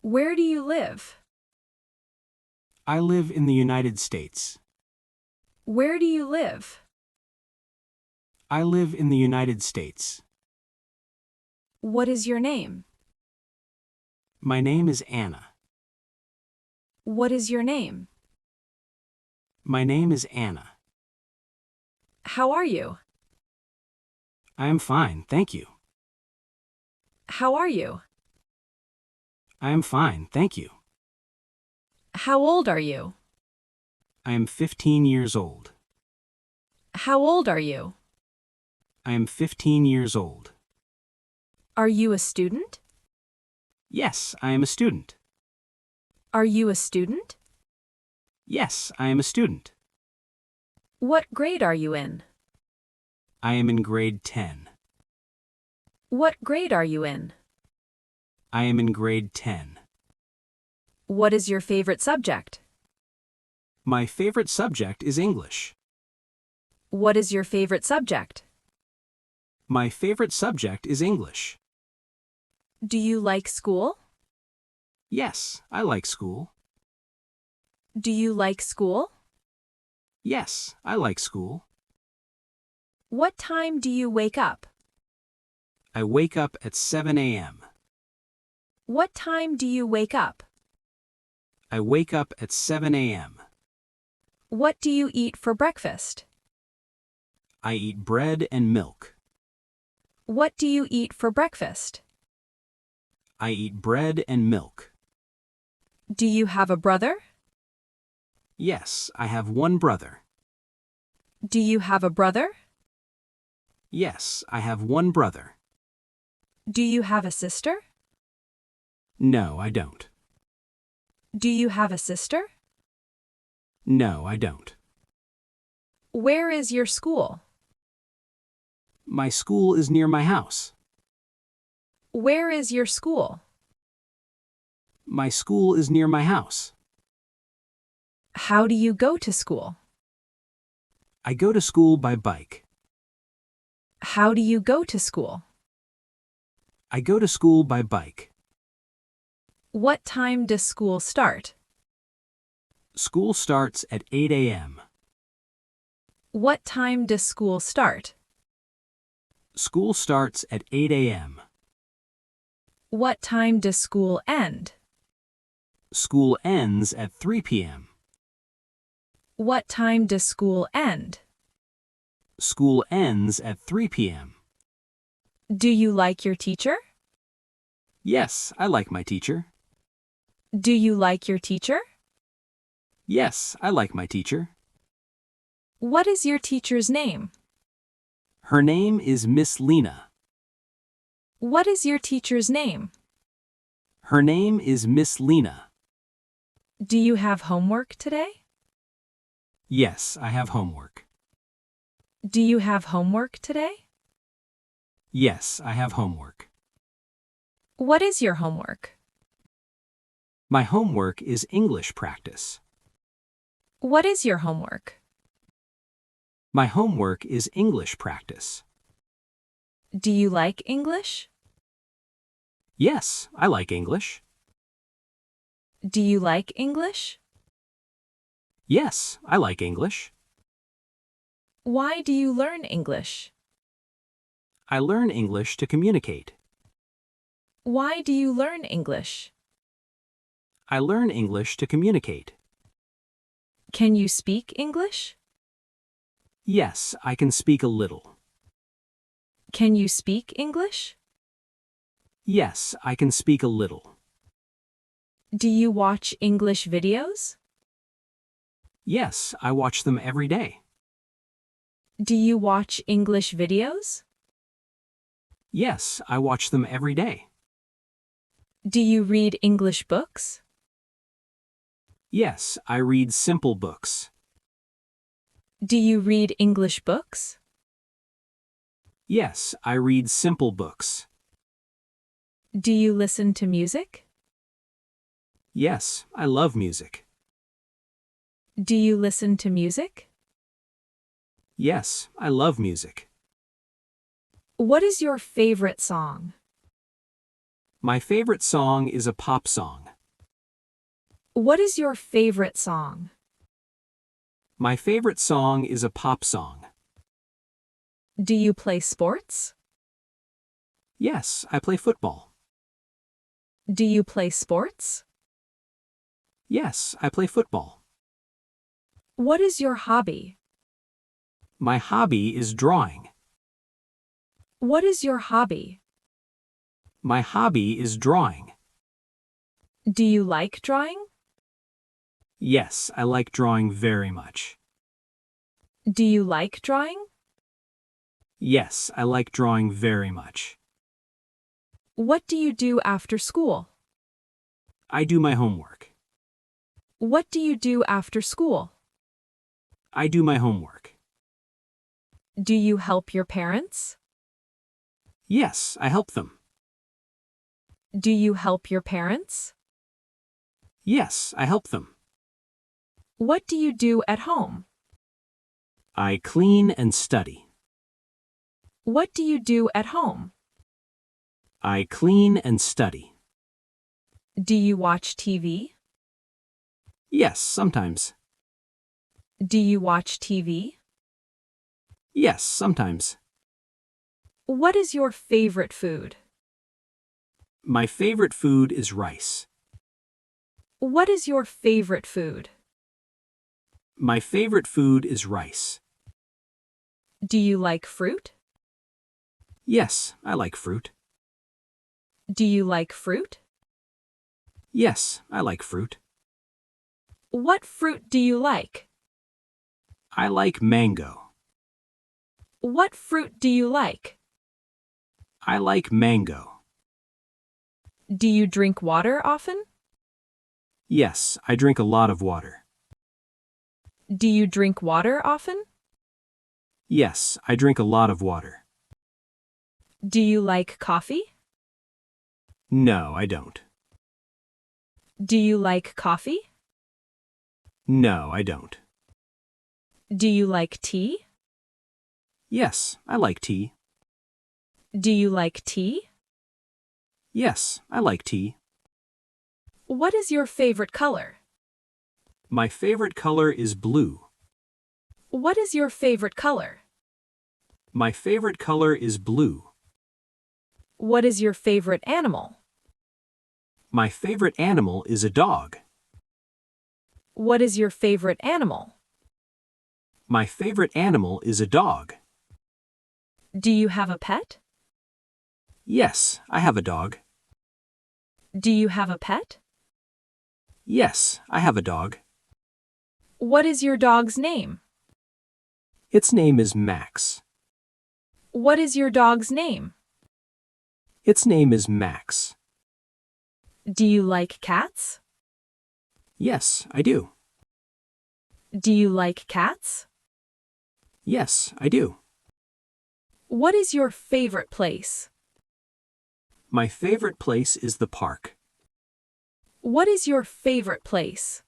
Where do you live? I live in the United States. Where do you live? I live in the United States. What is your name? My name is Anna. What is your name? My name is Anna. How are you? I am fine, thank you. How are you? I am fine, thank you. How old are you? I am 15 years old. How old are you? I am 15 years old. Are you a student? Yes, I am a student. Are you a student? Yes, I am a student. What grade are you in? I am in grade 10. What grade are you in? I am in grade 10. What is your favorite subject? My favorite subject is English. What is your favorite subject? My favorite subject is English. Do you like school? Yes, I like school. Do you like school? Yes, I like school. What time do you wake up? I wake up at 7 a.m. What time do you wake up? I wake up at 7 a.m. What do you eat for breakfast? I eat bread and milk. What do you eat for breakfast? I eat bread and milk. Do you have a brother? Yes, I have one brother. Do you have a brother? Yes, I have one brother. Do you have a sister? No, I don't. Do you have a sister? No, I don't. Where is your school? My school is near my house. Where is your school? My school is near my house. How do you go to school? I go to school by bike. How do you go to school? I go to school by bike. What time does school start? School starts at 8 a.m. What time does school start? School starts at 8 a.m. What time does school end? School ends at 3 p.m. What time does school end? School ends at 3 p.m. Do you like your teacher? Yes, I like my teacher. Do you like your teacher? Yes, I like my teacher. What is your teacher's name? Her name is Miss Lena. What is your teacher's name? Her name is Miss Lena. Do you have homework today? Yes, I have homework. Do you have homework today? Yes, I have homework. What is your homework? My homework is English practice. What is your homework? My homework is English practice. Do you like English? Yes, I like English. Do you like English? Yes, I like English. Why do you learn English? I learn English to communicate. Why do you learn English? I learn English to communicate. Can you speak English? Yes, I can speak a little. Can you speak English? Yes, I can speak a little. Do you watch English videos? Yes, I watch them every day. Do you watch English videos? Yes, I watch them every day. Do you read English books? Yes, I read simple books. Do you read English books? Yes, I read simple books. Do you listen to music? Yes, I love music. Do you listen to music? Yes, I love music. What is your favorite song? My favorite song is a pop song. What is your favorite song? My favorite song is a pop song. Do you play sports? Yes, I play football. Do you play sports? Yes, I play football. What is your hobby? My hobby is drawing. What is your hobby? My hobby is drawing. Do you like drawing? Yes, I like drawing very much. Do you like drawing? Yes, I like drawing very much. What do you do after school? I do my homework. What do you do after school? I do my homework. Do you help your parents? Yes, I help them. Do you help your parents? Yes, I help them. What do you do at home? I clean and study. What do you do at home? I clean and study. Do you watch TV? Yes, sometimes. Do you watch TV? Yes, sometimes. What is your favorite food? My favorite food is rice. What is your favorite food? My favorite food is rice. Do you like fruit? Yes, I like fruit. Do you like fruit? Yes, I like fruit. What fruit do you like? I like mango. What fruit do you like? I like mango. Do you drink water often? Yes, I drink a lot of water. Do you drink water often? Yes, I drink a lot of water. Do you like coffee? No, I don't. Do you like coffee? No, I don't. Do you like tea? Yes, I like tea. Do you like tea? Yes, I like tea. What is your favorite color? My favorite color is blue. What is your favorite color? My favorite color is blue. What is your favorite animal? My favorite animal is a dog. What is your favorite animal? My favorite animal is a dog. Do you have a pet? Yes, I have a dog. Do you have a pet? Yes, I have a dog. What is your dog's name? Its name is Max. What is your dog's name? Its name is Max. Do you like cats? Yes, I do. Do you like cats? Yes, I do. What is your favorite place? My favorite place is the park. What is your favorite place?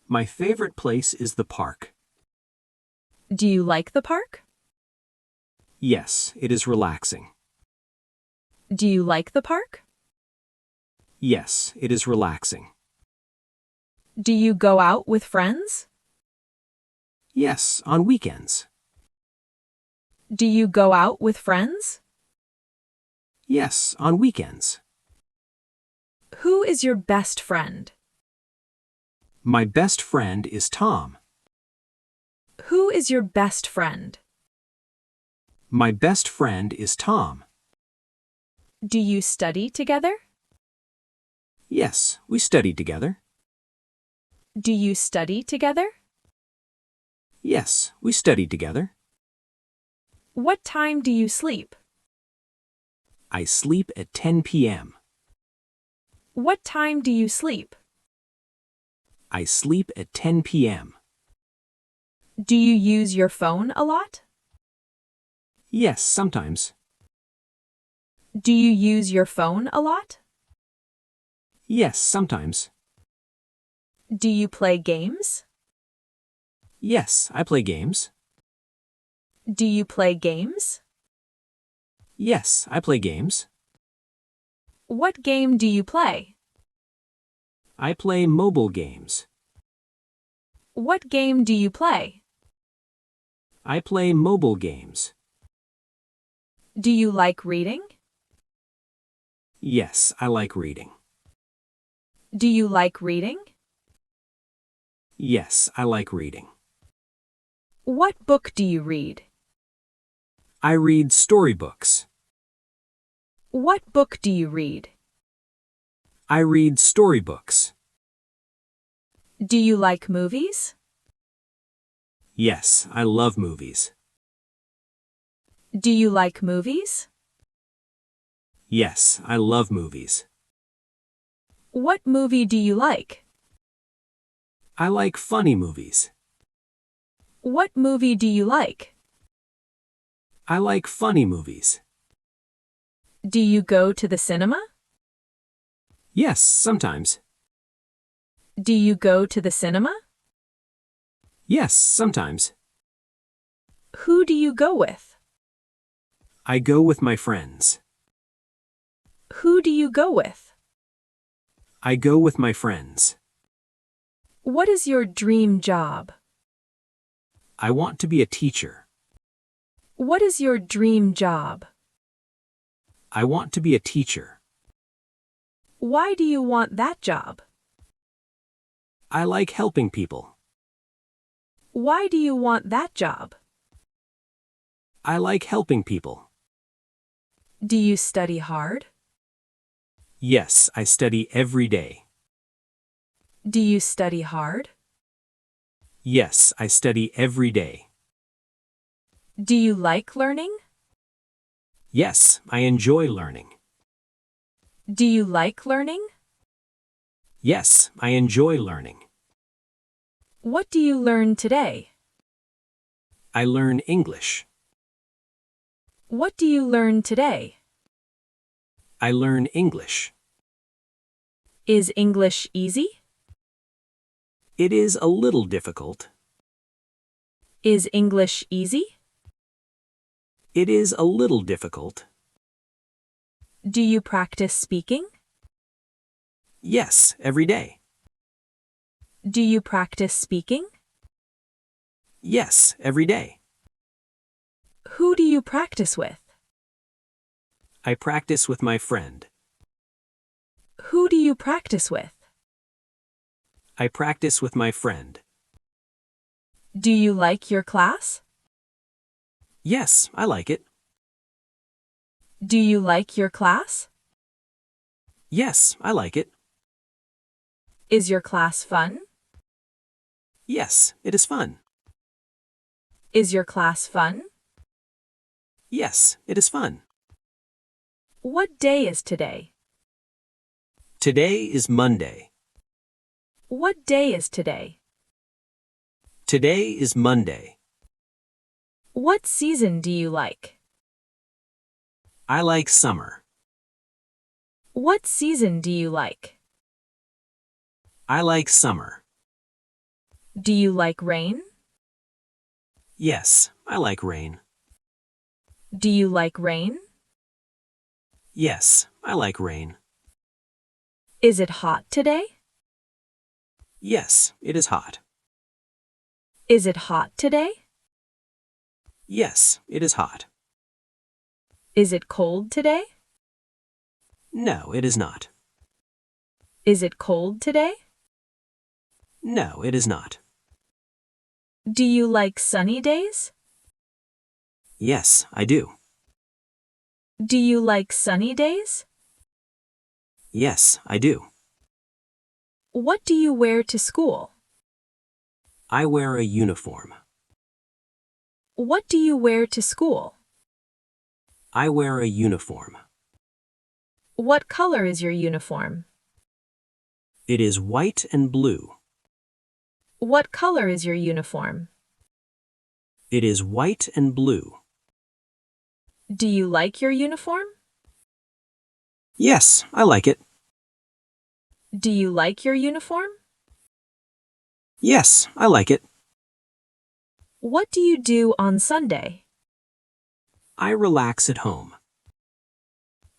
My favorite place is the park. Do you like the park? Yes, it is relaxing. Do you like the park? Yes, it is relaxing. Do you go out with friends? Yes, on weekends. Do you go out with friends? Yes, on weekends. Who is your best friend? My best friend is Tom. Who is your best friend? My best friend is Tom. Do you study together? Yes, we study together. Do you study together? Yes, we study together. What time do you sleep? I sleep at 10 p.m. What time do you sleep? I sleep at 10 p.m. Do you use your phone a lot? Yes, sometimes. Do you use your phone a lot? Yes, sometimes. Do you play games? Yes, I play games. Do you play games? Yes, I play games. What game do you play? I play mobile games. What game do you play? I play mobile games. Do you like reading? Yes, I like reading. Do you like reading? Yes, I like reading. What book do you read? I read storybooks. What book do you read? I read storybooks. Do you like movies? Yes, I love movies. Do you like movies? Yes, I love movies. What movie do you like? I like funny movies. What movie do you like? I like funny movies. Do you go to the cinema? Yes, sometimes. Do you go to the cinema? Yes, sometimes. Who do you go with? I go with my friends. Who do you go with? I go with my friends. What is your dream job? I want to be a teacher. What is your dream job? I want to be a teacher. Why do you want that job? I like helping people. Why do you want that job? I like helping people. Do you study hard? Yes, I study every day. Do you study hard? Yes, I study every day. Do you like learning? Yes, I enjoy learning. Do you like learning? Yes, I enjoy learning. What do you learn today? I learn English. What do you learn today? I learn English. Is English easy? It is a little difficult. Is English easy? It is a little difficult. Do you practice speaking? Yes, every day. Do you practice speaking? Yes, every day. Who do you practice with? I practice with my friend. Who do you practice with? I practice with my friend. Do you like your class? Yes, I like it. Do you like your class? Yes, I like it. Is your class fun? Yes, it is fun. Is your class fun? Yes, it is fun. What day is today? Today is Monday. What day is today? Today is Monday. What season do you like? I like summer. What season do you like? I like summer. Do you like rain? Yes, I like rain. Do you like rain? Yes, I like rain. Is it hot today? Yes, it is hot. Is it hot today? Yes, it is hot. Is it cold today? No, it is not. Is it cold today? No, it is not. Do you like sunny days? Yes, I do. Do you like sunny days? Yes, I do. What do you wear to school? I wear a uniform. What do you wear to school? I wear a uniform. What color is your uniform? It is white and blue. What color is your uniform? It is white and blue. Do you like your uniform? Yes, I like it. Do you like your uniform? Yes, I like it. What do you do on Sunday? I relax at home.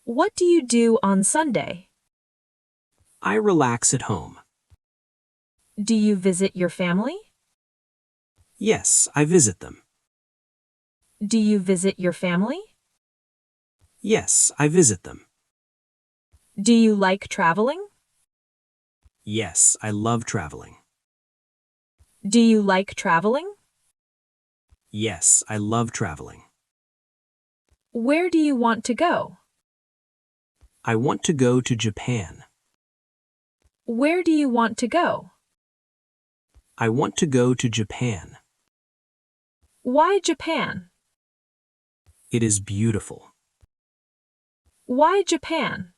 What do you do on Sunday? I relax at home. Do you visit your family? Yes, I visit them. Do you visit your family? Yes, I visit them. Do you like traveling? Yes, I love traveling. Do you like traveling? Yes, I love traveling. Where do you want to go? I want to go to Japan. Where do you want to go? I want to go to Japan. Why Japan? It is beautiful. Why Japan?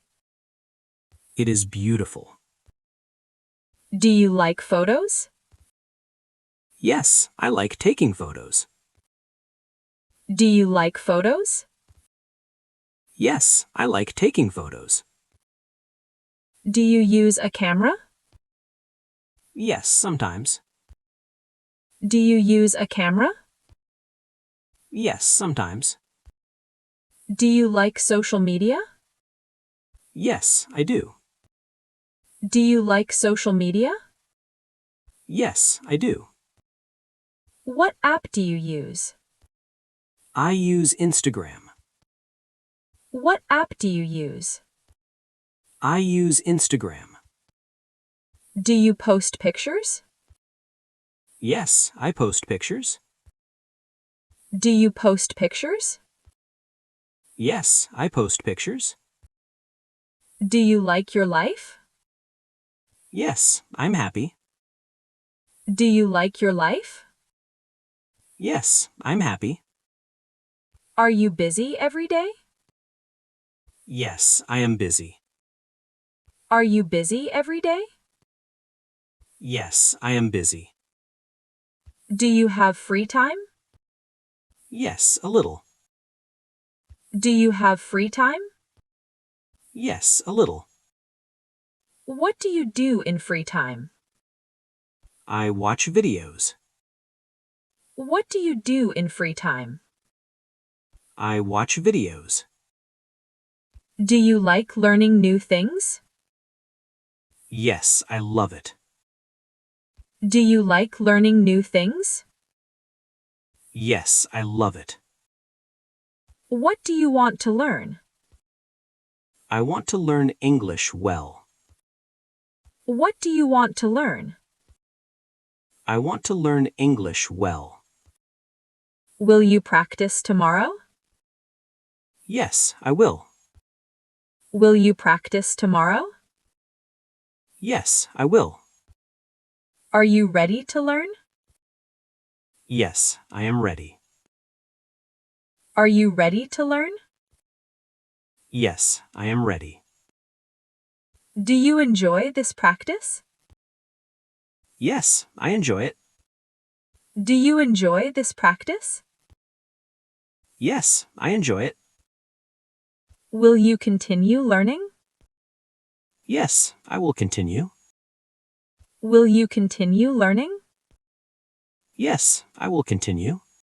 It is beautiful. Do you like photos? Yes, I like taking photos. Do you like photos? Yes, I like taking photos. Do you use a camera? Yes, sometimes. Do you use a camera? Yes, sometimes. Do you like social media? Yes, I do. Do you like social media? Yes, I do. What app do you use? I use Instagram. What app do you use? I use Instagram. Do you post pictures? Yes, I post pictures. Do you post pictures? Yes, I post pictures. Do you like your life? Yes, I'm happy. Do you like your life? Yes, I'm happy. Are you busy every day? Yes, I am busy. Are you busy every day? Yes, I am busy. Do you have free time? Yes, a little. Do you have free time? Yes, a little. What do you do in free time? I watch videos. What do you do in free time? I watch videos. Do you like learning new things? Yes, I love it. Do you like learning new things? Yes, I love it. What do you want to learn? I want to learn English well. What do you want to learn? I want to learn English well. Will you practice tomorrow? Yes, I will. Will you practice tomorrow? Yes, I will. Are you ready to learn? Yes, I am ready. Are you ready to learn? Yes, I am ready. Do you enjoy this practice? Yes, I enjoy it. Do you enjoy this practice? Yes, I enjoy it. Will you continue learning? Yes, I will continue. Will you continue learning? Yes, I will continue.